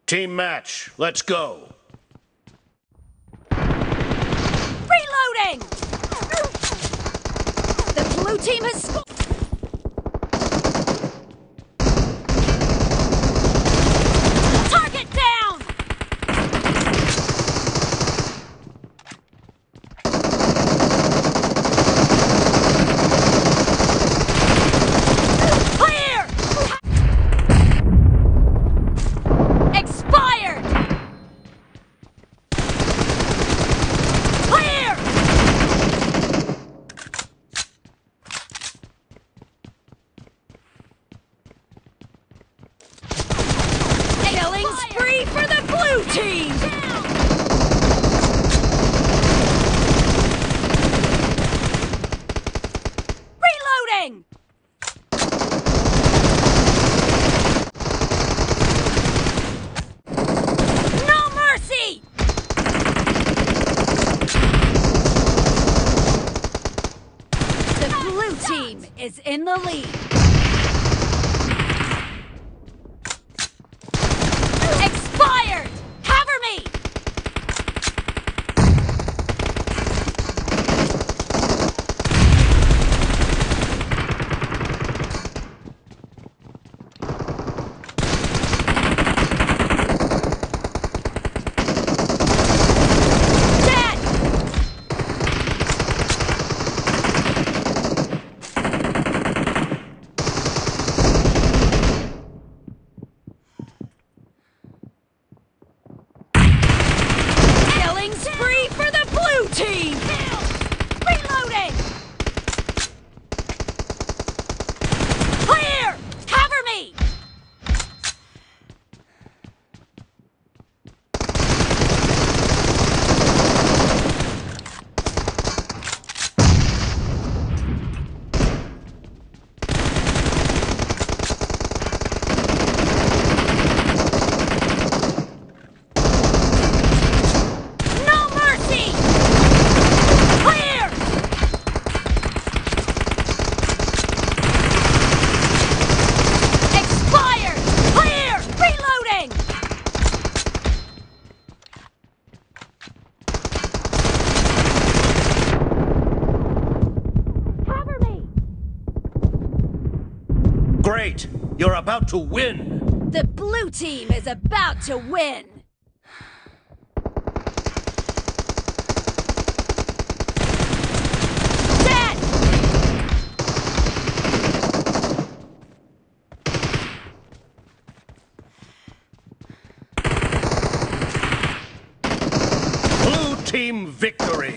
Team match, let's go. Reloading! The blue team has scored! Target down! Clear! Expired! Clear! Killing spree for the blue team! Reloading! No mercy! The blue team is in the lead. Expired! Cover me! Dead! Killing spree for the blue team! Reloading! Clear! Cover me! No mercy! Clear! Expired! Clear! Reloading! Cover me! Great, you're about to win. The blue team is about to win! Dead! Blue team victory.